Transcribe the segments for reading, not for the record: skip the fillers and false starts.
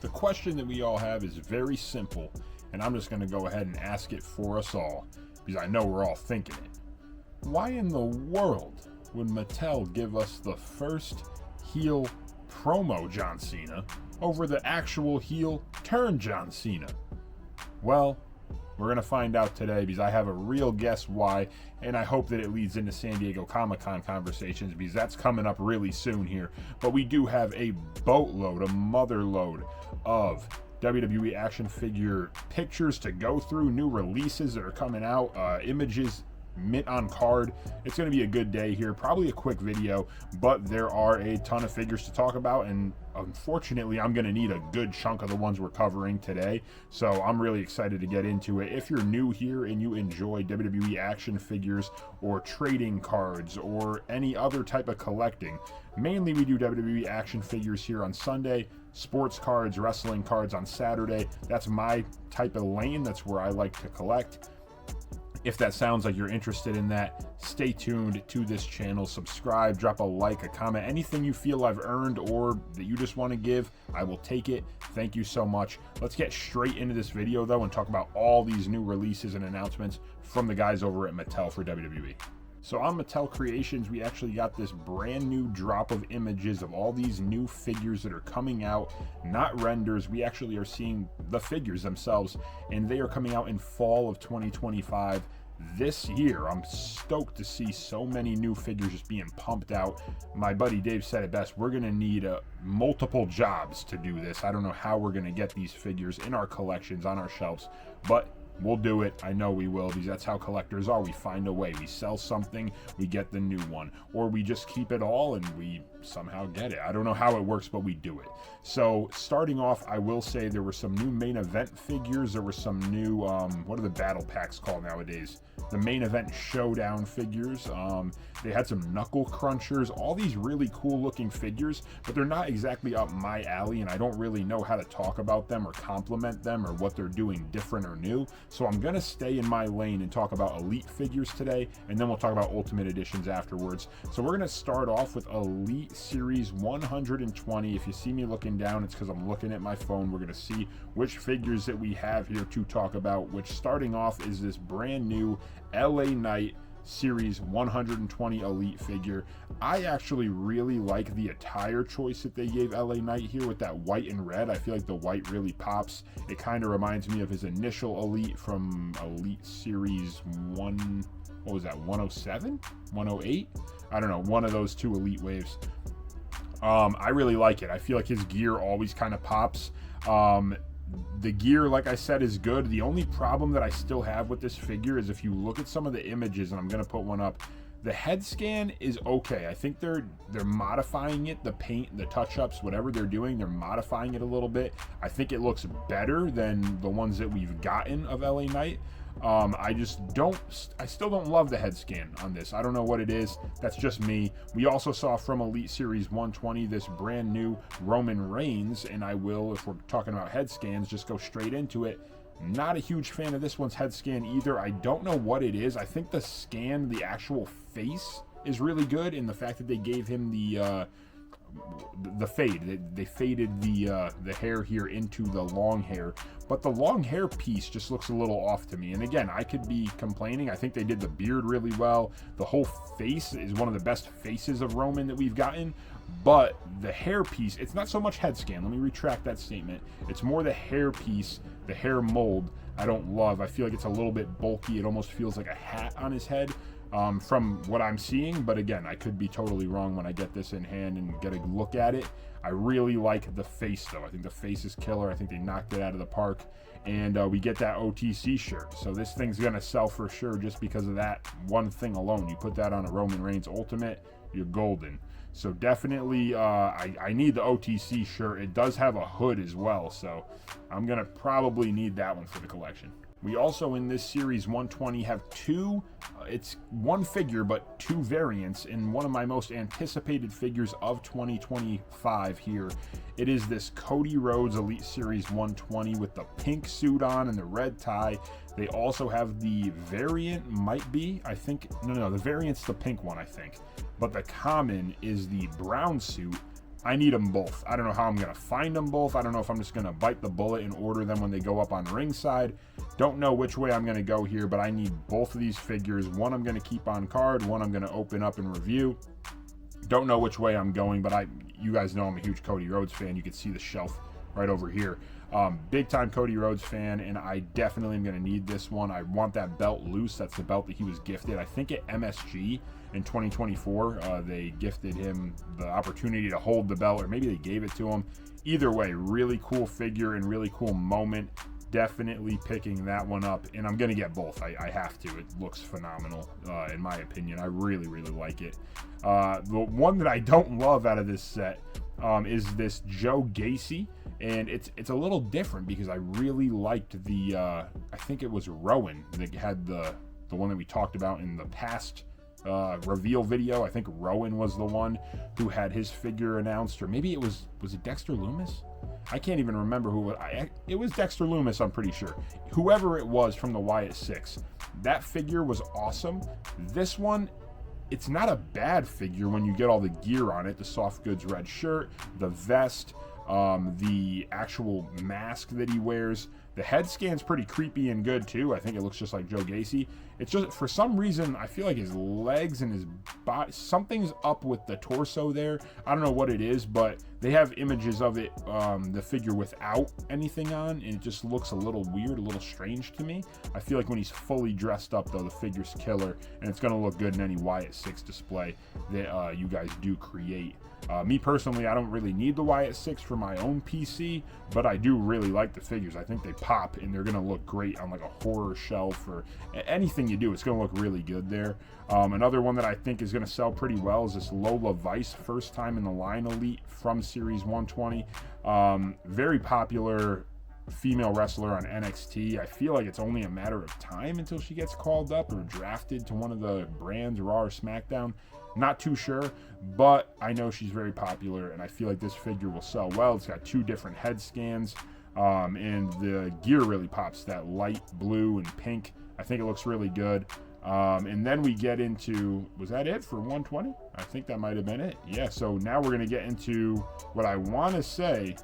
The question that we all have is very simple, and I'm just going to go ahead and ask it for us all, because I know we're all thinking it. Why in the world would Mattel give us the first heel promo John Cena over the actual heel turn John Cena? Well, we're going to find out today, because I have a real guess why, and I hope that it leads into San Diego Comic-Con conversations, because that's coming up really soon here. But we do have a boatload, a motherload of WWE action figure pictures to go through, new releases that are coming out, images, mint on card. It's going to be a good day here, probably a quick video, but there are a ton of figures to talk about, and unfortunately I'm going to need a good chunk of the ones we're covering today, so I'm really excited to get into it. If you're new here and you enjoy WWE action figures or trading cards or any other type of collecting, mainly we do WWE action figures here on Sunday, sports cards, wrestling cards on Saturday. That's my type of lane. That's where I like to collect. If that sounds like you're interested in that, stay tuned to this channel, subscribe, drop a like, a comment, anything you feel I've earned or that you just want to give, I will take it. Thank you so much. Let's get straight into this video though and talk about all these new releases and announcements from the guys over at Mattel for WWE. So on Mattel Creations, we actually got this brand new drop of images of all these new figures that are coming out, not renders. We actually are seeing the figures themselves, and they are coming out in fall of 2025 this year. I'm stoked to see so many new figures just being pumped out. My buddy Dave said it best, we're going to need multiple jobs to do this. I don't know how we're going to get these figures in our collections, on our shelves, but we'll do it. I know we will, because that's how collectors are. We find a way. We sell something, we get the new one, or we just keep it all and we somehow get it. I don't know how it works, but we do it. So starting off, I will say there were some new main event figures. There were some new, what are the battle packs called nowadays? The main event showdown figures. They had some knuckle crunchers, all these really cool looking figures, but they're not exactly up my alley, and I don't really know how to talk about them or compliment them or what they're doing different or new. So I'm gonna stay in my lane and talk about Elite figures today, and then we'll talk about Ultimate Editions afterwards. So we're gonna start off with Elite Series 120. If you see me looking down, it's because I'm looking at my phone. We're gonna see which figures that we have here to talk about, which starting off is this brand new LA Knight Series 120 Elite figure. I actually really like the attire choice that they gave LA Knight here with that white and red. I feel like the white really pops. It kind of reminds me of his initial Elite from Elite Series 107? 108? I don't know, one of those two Elite waves. I really like it. I feel like his gear always kind of pops. The gear, like I said, is good. The only problem that I still have with this figure is if you look at some of the images, and I'm going to put one up, the head scan is okay. I think they're modifying it, the paint, the touch-ups, whatever they're doing, they're modifying it a little bit. I think it looks better than the ones that we've gotten of LA Knight. I still don't love the head scan on this. I don't know what it is. That's just me. We also saw from Elite Series 120 this brand new Roman Reigns, and I will, if we're talking about head scans, just go straight into it. Not a huge fan of this one's head scan either. I don't know what it is. I think the scan, the actual face, is really good, and the fact that they gave him the fade. They faded the hair here into the long hair, but the long hair piece just looks a little off to me. And again, I could be complaining. I think they did the beard really well. The whole face is one of the best faces of Roman that we've gotten, but the hair piece, it's not so much head scan. Let me retract that statement. It's more the hair piece, the hair mold, I don't love. I feel like it's a little bit bulky. It almost feels like a hat on his head. From what I'm seeing, but again, I could be totally wrong when I get this in hand and get a look at it. I really like the face though. I think the face is killer. I think they knocked it out of the park, and we get that OTC shirt. So this thing's gonna sell for sure just because of that one thing alone. You put that on a Roman Reigns Ultimate, you're golden. So definitely, I need the OTC shirt. It does have a hood as well, so I'm gonna probably need that one for the collection. We also, in this Series 120, have it's one figure, but two variants, in one of my most anticipated figures of 2025 here. It is this Cody Rhodes Elite Series 120 with the pink suit on and the red tie. They also have the variant, the variant's the pink one, I think. But the common is the brown suit I need them both. I don't know how I'm going to find them both. I don't know if I'm just going to bite the bullet and order them when they go up on ringside. Don't know which way I'm going to go here, but I need both of these figures. One I'm going to keep on card, one I'm going to open up and review. Don't know which way I'm going, but you guys know I'm a huge Cody Rhodes fan. You can see the shelf right over here. Big time Cody Rhodes fan, and I definitely am going to need this one. I want that belt loose. That's the belt that he was gifted. I think at MSG in 2024, they gifted him the opportunity to hold the belt, or maybe they gave it to him. Either way, really cool figure and really cool moment. Definitely picking that one up, and I'm going to get both. I have to. It looks phenomenal, in my opinion. I really, really like it. The one that I don't love out of this set is this Joe Gacy, and it's a little different because I really liked the, I think it was Rowan that had the one that we talked about in the past reveal video. I think Rowan was the one who had his figure announced, or maybe it was it Dexter Lumis? I can't even remember who it was. Dexter Lumis, I'm pretty sure. Whoever it was from the Wyatt 6. That figure was awesome. This one, it's not a bad figure when you get all the gear on it. The soft goods red shirt, the vest, the actual mask that he wears. The head scan's pretty creepy and good too. I think it looks just like Joe Gacy. It's just, for some reason, I feel like his legs and his body, something's up with the torso there. I don't know what it is, but they have images of it, the figure without anything on, and it just looks a little weird, a little strange to me. I feel like when he's fully dressed up, though, the figure's killer, and it's going to look good in any Wyatt 6 display that you guys do create. Me personally, I don't really need the Wyatt 6 for my own PC, but I do really like the figures. I think they pop, and they're going to look great on like a horror shelf or anything you do. It's going to look really good there. Another one that I think is going to sell pretty well is this Lola Vice, first time in the line elite from Series 120. Very popular female wrestler on NXT. I feel like it's only a matter of time until she gets called up or drafted to one of the brands, Raw or SmackDown. Not too sure, but I know she's very popular, and I feel like this figure will sell well. It's got 2 different head scans, and the gear really pops, that light blue and pink. I think it looks really good. And then we get into, was that it for 120? I think that might have been it. Yeah, so now we're going to get into what I want to say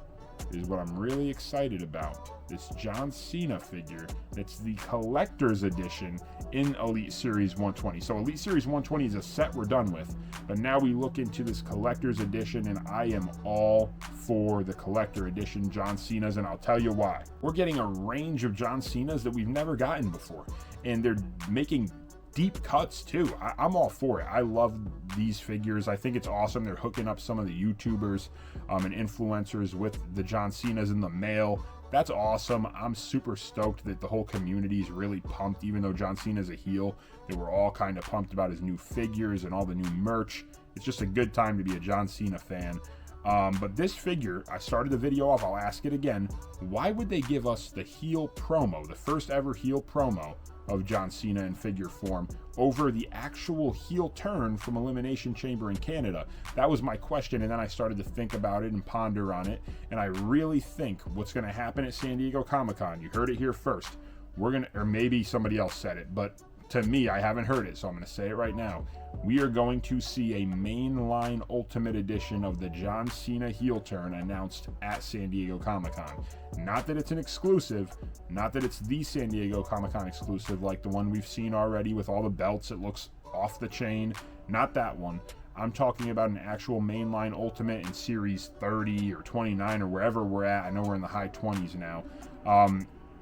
is what I'm really excited about. This John Cena figure. It's the collector's edition in Elite Series 120. So Elite Series 120 is a set we're done with, but now we look into this collector's edition, and I am all for the collector edition John Cena's, and I'll tell you why. We're getting a range of John Cena's that we've never gotten before, and they're making deep cuts too. I'm all for it. I love these figures. I think it's awesome. They're hooking up some of the YouTubers and influencers with the John Cena's in the mail. That's awesome. I'm super stoked that the whole community is really pumped, even though John Cena's a heel. They were all kind of pumped about his new figures and all the new merch. It's just a good time to be a John Cena fan. But this figure, I started the video off, I'll ask it again. Why would they give us the heel promo, the first ever heel promo of John Cena in figure form, over the actual heel turn from Elimination Chamber in Canada? That was my question, and then I started to think about it and ponder on it, and I really think what's going to happen at San Diego Comic-Con, you heard it here first, or maybe somebody else said it, but to me, I haven't heard it, so I'm going to say it right now. We are going to see a mainline Ultimate Edition of the John Cena heel turn announced at San Diego Comic-Con. Not that it's an exclusive, not that it's the San Diego Comic-Con exclusive like the one we've seen already with all the belts. It looks off the chain. Not that one. I'm talking about an actual mainline Ultimate in Series 30 or 29 or wherever we're at. I know we're in the high 20s now.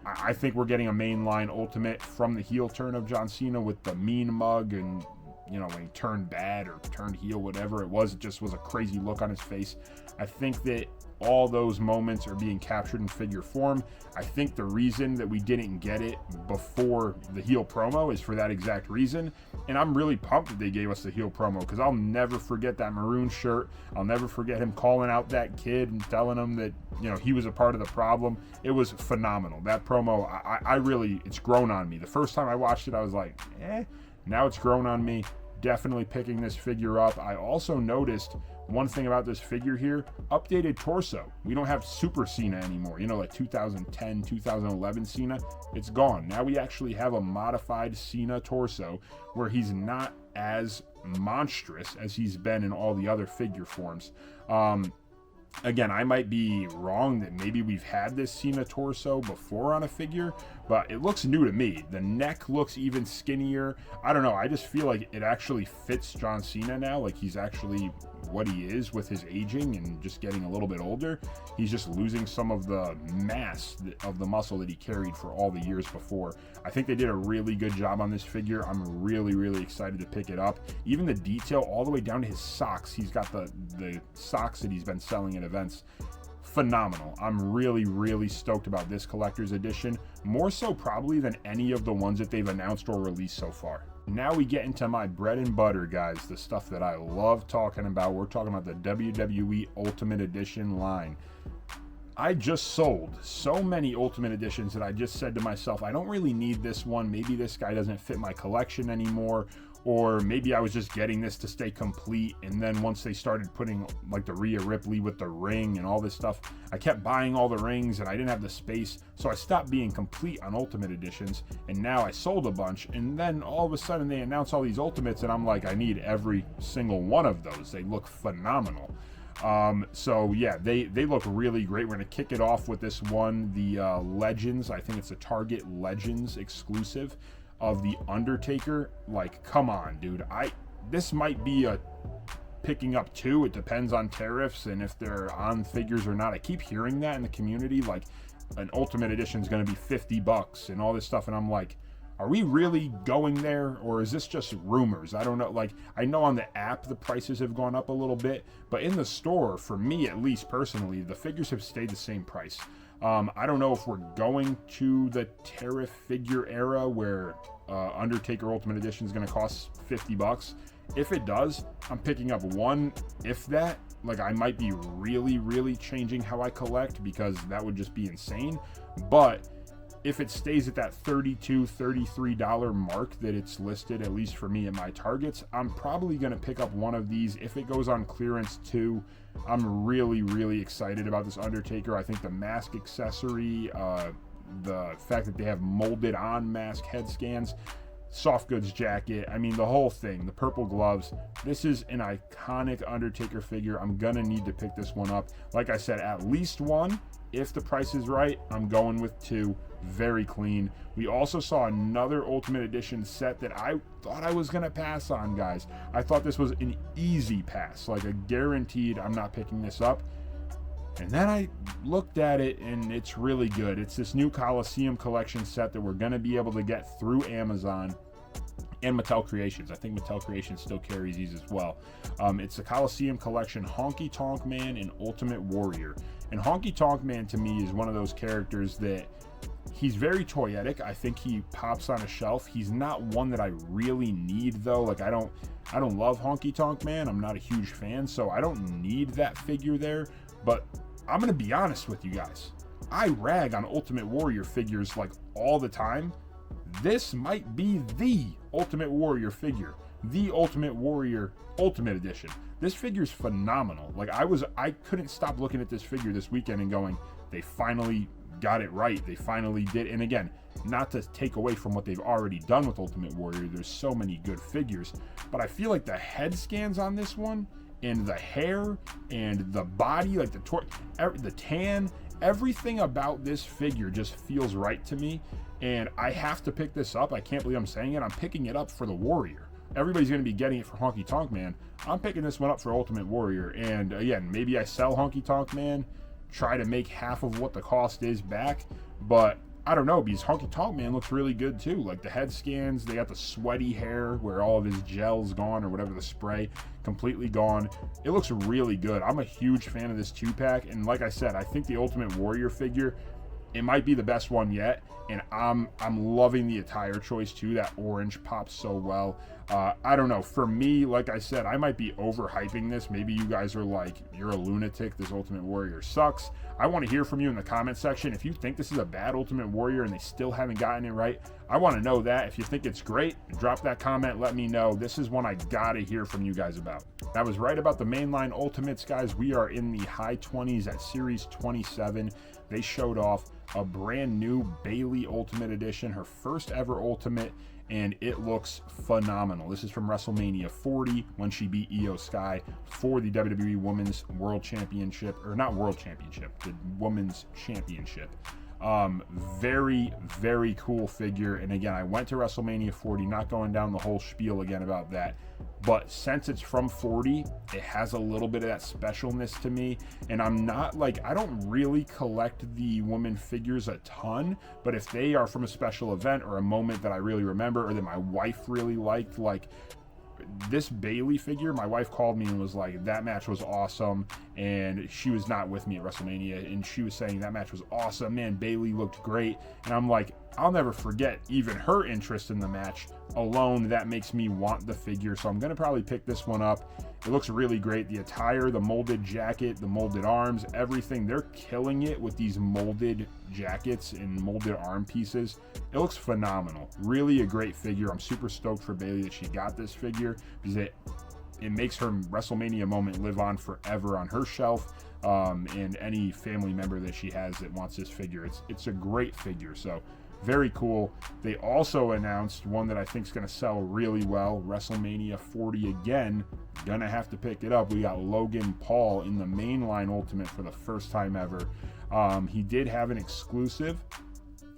I think we're getting a mainline Ultimate from the heel turn of John Cena with the mean mug, and you know, when he turned bad or turned heel, whatever it just was a crazy look on his face. I think that all those moments are being captured in figure form. I think the reason that we didn't get it before the heel promo is for that exact reason. And I'm really pumped that they gave us the heel promo, because I'll never forget that maroon shirt. I'll never forget him calling out that kid and telling him that, you know, he was a part of the problem. It was phenomenal. That promo, I really, it's grown on me. The first time I watched it, I was like, now it's grown on me. Definitely picking this figure up. I also noticed one thing about this figure here, updated torso. We don't have Super Cena anymore. You know, like 2010, 2011 Cena, it's gone. Now we actually have a modified Cena torso where he's not as monstrous as he's been in all the other figure forms. Again, I might be wrong that maybe we've had this Cena torso before on a figure, but it looks new to me. The neck looks even skinnier. I don't know. I just feel like it actually fits John Cena now. Like he's actually what he is with his aging and just getting a little bit older. He's just losing some of the mass of the muscle that he carried for all the years before. I think they did a really good job on this figure. I'm really, really excited to pick it up. Even the detail all the way down to his socks. He's got the socks that he's been selling at events. Phenomenal. I'm really, really stoked about this collector's edition, more so probably than any of the ones that they've announced or released so far. Now we get into my bread and butter, guys, the stuff that I love talking about. We're talking about the WWE Ultimate Edition line. I just sold so many Ultimate Editions that I just said to myself, I don't really need this one. Maybe this guy doesn't fit my collection anymore. Or maybe I was just getting this to stay complete, and then once they started putting like the Rhea Ripley with the ring and all this stuff, I kept buying all the rings and I didn't have the space, so I stopped being complete on Ultimate Editions, and now I sold a bunch, and then all of a sudden they announce all these Ultimates, and I'm like, I need every single one of those. They look phenomenal. So yeah, they look really great. We're gonna kick it off with this one, the Legends. I think it's a Target Legends exclusive of the Undertaker. Like, come on, dude. This might be a picking up too. It depends on tariffs and if they're on figures or not. I keep hearing that in the community, like an Ultimate Edition is going to be $50 and all this stuff, and I'm like, are we really going there, or is this just rumors? I don't know. Like, I know on the app the prices have gone up a little bit, but in the store, for me at least personally, the figures have stayed the same price. I don't know if we're going to the tariff figure era where Undertaker Ultimate Edition is going to cost $50. If it does, I'm picking up one, if that. Like, I might be really, really changing how I collect, because that would just be insane. But if it stays at that $32, $33 mark that it's listed, at least for me at my Targets, I'm probably going to pick up one of these. If it goes on clearance too, I'm really, really excited about this Undertaker. I think the mask accessory, the fact that they have molded on mask head scans, soft goods jacket, I mean the whole thing, the purple gloves. This is an iconic Undertaker figure. I'm gonna need to pick this one up. Like I said, at least one. If the price is right, I'm going with two. Very clean. We also saw another Ultimate Edition set that I thought I was gonna pass on, guys. I thought this was an easy pass, like a guaranteed I'm not picking this up. And then I looked at it, and it's really good. It's this new Coliseum collection set that we're going to be able to get through Amazon and Mattel Creations. I think Mattel Creations still carries these as well. It's the Coliseum collection, Honky Tonk Man and Ultimate Warrior. And Honky Tonk Man to me is one of those characters that he's very toyetic. I think he pops on a shelf. He's not one that I really need though. Like, I don't love Honky Tonk Man. I'm not a huge fan, so I don't need that figure there. But I'm going to be honest with you guys. I rag on Ultimate Warrior figures like all the time. This might be the Ultimate Warrior figure. The Ultimate Warrior Ultimate Edition. This figure's phenomenal. Like, I couldn't stop looking at this figure this weekend and going, they finally got it right. They finally did. And again, not to take away from what they've already done with Ultimate Warrior. There's so many good figures. But I feel like the head scans on this one, and the hair and the body, like the tan, everything about this figure just feels right to me, and I have to pick this up. I can't believe I'm saying it. I'm picking it up for the Warrior. Everybody's going to be getting it for Honky Tonk Man. I'm picking this one up for Ultimate Warrior, and again, maybe I sell Honky Tonk Man, try to make half of what the cost is back, but I don't know, because Honky Tonk Man looks really good too. Like the head scans, they got the sweaty hair where all of his gel's gone, or whatever, the spray completely gone. It looks really good. I'm a huge fan of this 2-pack, and like I said, I think the Ultimate Warrior figure, it might be the best one yet, and I'm loving the attire choice too. That orange pops so well. I don't know, for me, like I said, I might be overhyping this. Maybe you guys are like, you're a lunatic, this Ultimate Warrior sucks. I want to hear from you in the comment section. If you think this is a bad Ultimate Warrior and they still haven't gotten it right, I want to know that. If you think it's great, drop that comment, let me know. This is one I gotta hear from you guys about. I was right about the mainline Ultimates, guys. We are in the high 20s at Series 27. They showed off a brand new Bayley Ultimate Edition, her first ever Ultimate, and it looks phenomenal. This is from WrestleMania 40 when she beat Io Sky for the WWE Women's World Championship, or not World Championship, the Women's Championship. Very, very cool figure. And again, I went to WrestleMania 40, not going down the whole spiel again about that, but since it's from 40, it has a little bit of that specialness to me. And I'm not like, I don't really collect the women figures a ton, but if they are from a special event or a moment that I really remember or that my wife really liked, like this Bayley figure, my wife called me and was like, that match was awesome. And she was not with me at WrestleMania, and she was saying that match was awesome, man, Bayley looked great. And I'm like, I'll never forget even her interest in the match alone. That makes me want the figure, so I'm gonna probably pick this one up. It looks really great. The attire, the molded jacket, the molded arms, everything, they're killing it with these molded jackets and molded arm pieces. It looks phenomenal. Really a great figure. I'm super stoked for Bayley that she got this figure, because it makes her WrestleMania moment live on forever on her shelf, and any family member that she has that wants this figure. It's a great figure, so very cool. They also announced one that I think is going to sell really well, WrestleMania 40 again. Gonna have to pick it up. We got Logan Paul in the mainline Ultimate for the first time ever. He did have an exclusive.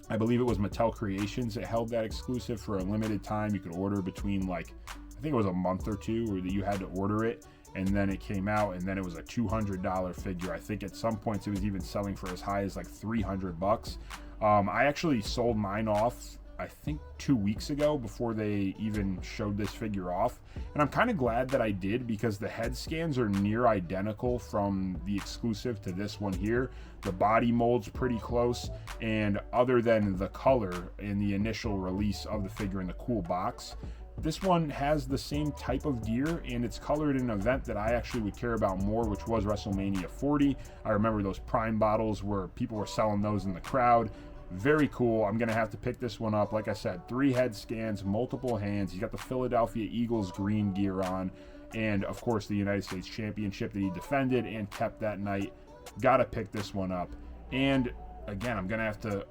I believe it was Mattel Creations that held that exclusive for a limited time. You could order between, like, I think it was a month or two where you had to order it, and then it came out, and then it was a $200 figure. I think at some points it was even selling for as high as like $300. I actually sold mine off, I think 2 weeks ago, before they even showed this figure off. And I'm kind of glad that I did, because the head scans are near identical from the exclusive to this one here. The body mold's pretty close, and other than the color in the initial release of the figure in the cool box, this one has the same type of gear, and it's colored in an event that I actually would care about more, which was WrestleMania 40. I remember those Prime bottles where people were selling those in the crowd. Very cool. I'm going to have to pick this one up. Like I said, 3 head scans, multiple hands. He's got the Philadelphia Eagles green gear on, and of course the United States Championship that he defended and kept that night. Got to pick this one up. And again, I'm going to have to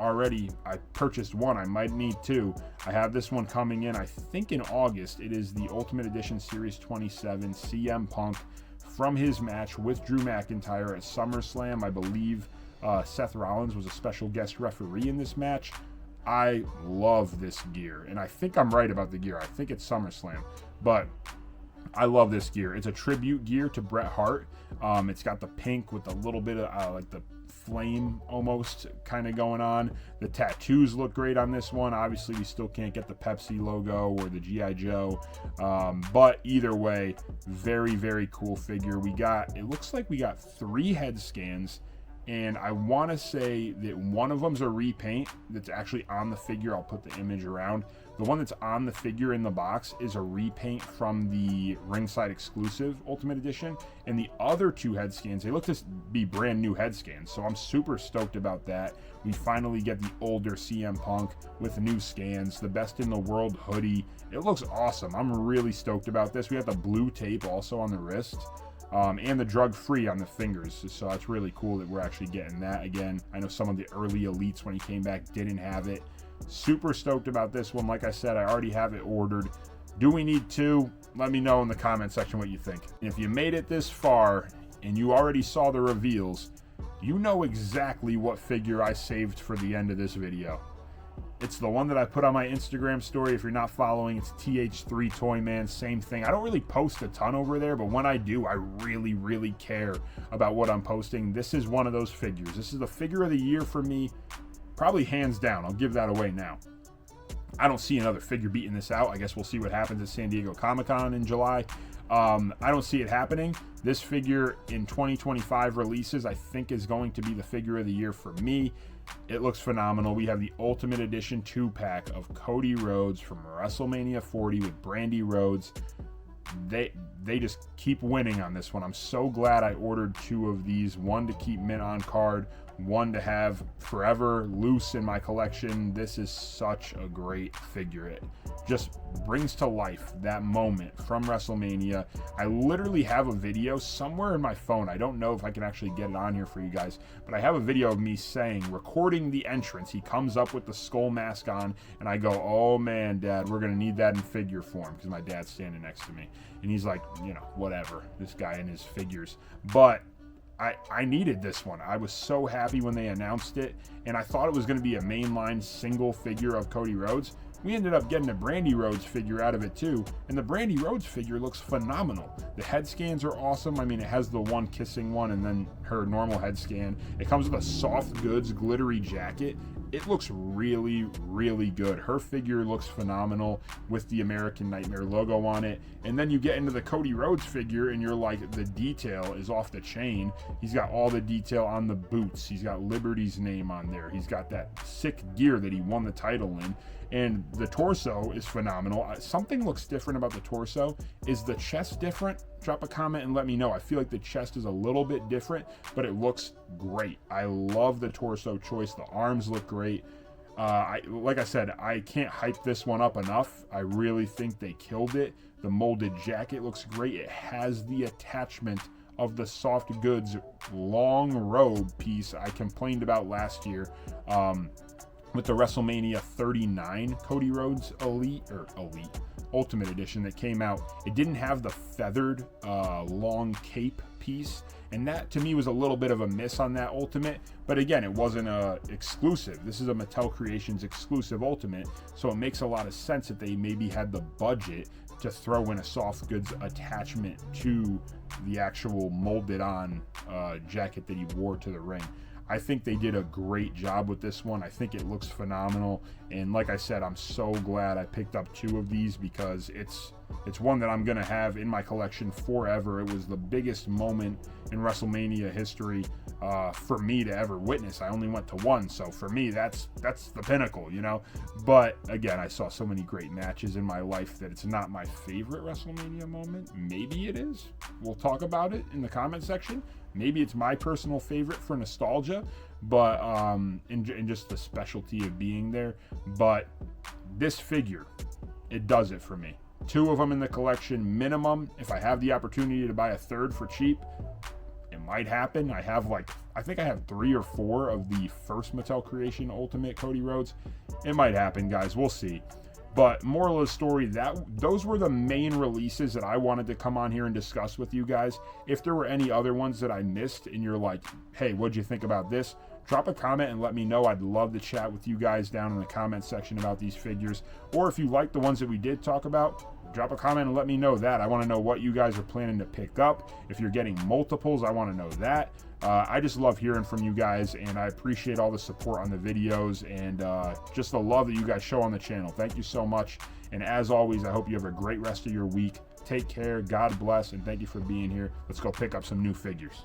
I purchased one. I might need 2. I have this one coming in, I think in August. It is the Ultimate Edition Series 27 CM Punk from his match with Drew McIntyre at SummerSlam. I believe Seth Rollins was a special guest referee in this match. I love this gear, and I think I'm right about the gear. I think it's SummerSlam, but I love this gear. It's a tribute gear to Bret Hart. It's got the pink with a little bit of like the flame almost kind of going on. The tattoos look great on this one. Obviously, we still can't get the Pepsi logo or the G.I. Joe, but either way, very, very cool figure. It looks like we got 3 head scans, and I want to say that one of them's a repaint that's actually on the figure. I'll put the image around. The one that's on the figure in the box is a repaint from the ringside exclusive Ultimate Edition, and the other 2 head scans, they look to be brand new head scans, so I'm super stoked about that. We finally get the older CM Punk with new scans, the Best in the World hoodie. It looks awesome. I'm really stoked about this. We got the blue tape also on the wrist, and the drug-free on the fingers, so that's really cool that we're actually getting that again. I know some of the early elites when he came back didn't have it. Super stoked about this one. Like I said, I already have it ordered. Do we need 2? Let me know in the comment section what you think. And if you made it this far and you already saw the reveals, you know exactly what figure I saved for the end of this video. It's the one that I put on my Instagram story. If you're not following, it's TH3 Toyman. Same thing. I don't really post a ton over there, but when I do, I really, really care about what I'm posting. This is one of those figures. This is the figure of the year for me. Probably hands down. I'll give that away now. I don't see another figure beating this out. I guess we'll see what happens at San Diego Comic-Con in July. I don't see it happening. This figure in 2025 releases, I think, is going to be the figure of the year for me. It looks phenomenal. We have the Ultimate Edition 2-pack of Cody Rhodes from WrestleMania 40 with Brandy Rhodes. They just keep winning on this one. I'm so glad I ordered 2 of these. One to keep mint on card, one to have forever loose in my collection. This is such a great figure. It just brings to life that moment from WrestleMania. I literally have a video somewhere in my phone. I don't know if I can actually get it on here for you guys, but I have a video of me recording the entrance. He comes up with the skull mask on, and I go, oh man, Dad, we're gonna need that in figure form, because my dad's standing next to me. And he's like, you know, whatever, this guy and his figures. But I needed this one. I was so happy when they announced it, and I thought it was going to be a mainline single figure of Cody Rhodes. We ended up getting a Brandy Rhodes figure out of it too, and the Brandy Rhodes figure looks phenomenal. The head scans are awesome. I mean, it has the one kissing one and then her normal head scan. It comes with a soft goods glittery jacket. It looks really, really good. Her figure looks phenomenal with the American Nightmare logo on it. And then you get into the Cody Rhodes figure and you're like, the detail is off the chain. He's got all the detail on the boots. He's got Liberty's name on there. He's got that sick gear that he won the title in. And the torso is phenomenal. Something looks different about the torso. Is the chest different? Drop a comment and let me know. I feel like the chest is a little bit different, but it looks great. I love the torso choice. The arms look great. Like I said, I can't hype this one up enough. I really think they killed it. The molded jacket looks great. It has the attachment of the soft goods long robe piece I complained about last year. With the WrestleMania 39 Cody Rhodes Elite Ultimate Edition that came out, it didn't have the feathered long cape piece, and that to me was a little bit of a miss on that Ultimate. But again, it wasn't a exclusive. This is a Mattel Creations exclusive Ultimate, so it makes a lot of sense that they maybe had the budget to throw in a soft goods attachment to the actual molded on jacket that he wore to the ring. I think they did a great job with this one. I think it looks phenomenal. And like I said, I'm so glad I picked up two of these, because it's one that I'm going to have in my collection forever. It was the biggest moment in WrestleMania history for me to ever witness. I only went to one, so for me, that's the pinnacle, you know? But again, I saw so many great matches in my life that it's not my favorite WrestleMania moment. Maybe it is. We'll talk about it in the comment section. Maybe it's my personal favorite for nostalgia, but in just the specialty of being there. But this figure, it does it for me. Two of them in the collection minimum. If I have the opportunity to buy a third for cheap, it might happen. I think I have 3 or 4 of the first Mattel Creation Ultimate Cody Rhodes. It might happen, guys. We'll see. But moral of the story, those were the main releases that I wanted to come on here and discuss with you guys. If there were any other ones that I missed and you're like, hey, what'd you think about this? Drop a comment and let me know. I'd love to chat with you guys down in the comment section about these figures. Or if you like the ones that we did talk about, drop a comment and let me know that. I want to know what you guys are planning to pick up. If you're getting multiples, I want to know that. I just love hearing from you guys, and I appreciate all the support on the videos and just the love that you guys show on the channel. Thank you so much. And as always, I hope you have a great rest of your week. Take care, God bless, and thank you for being here. Let's go pick up some new figures.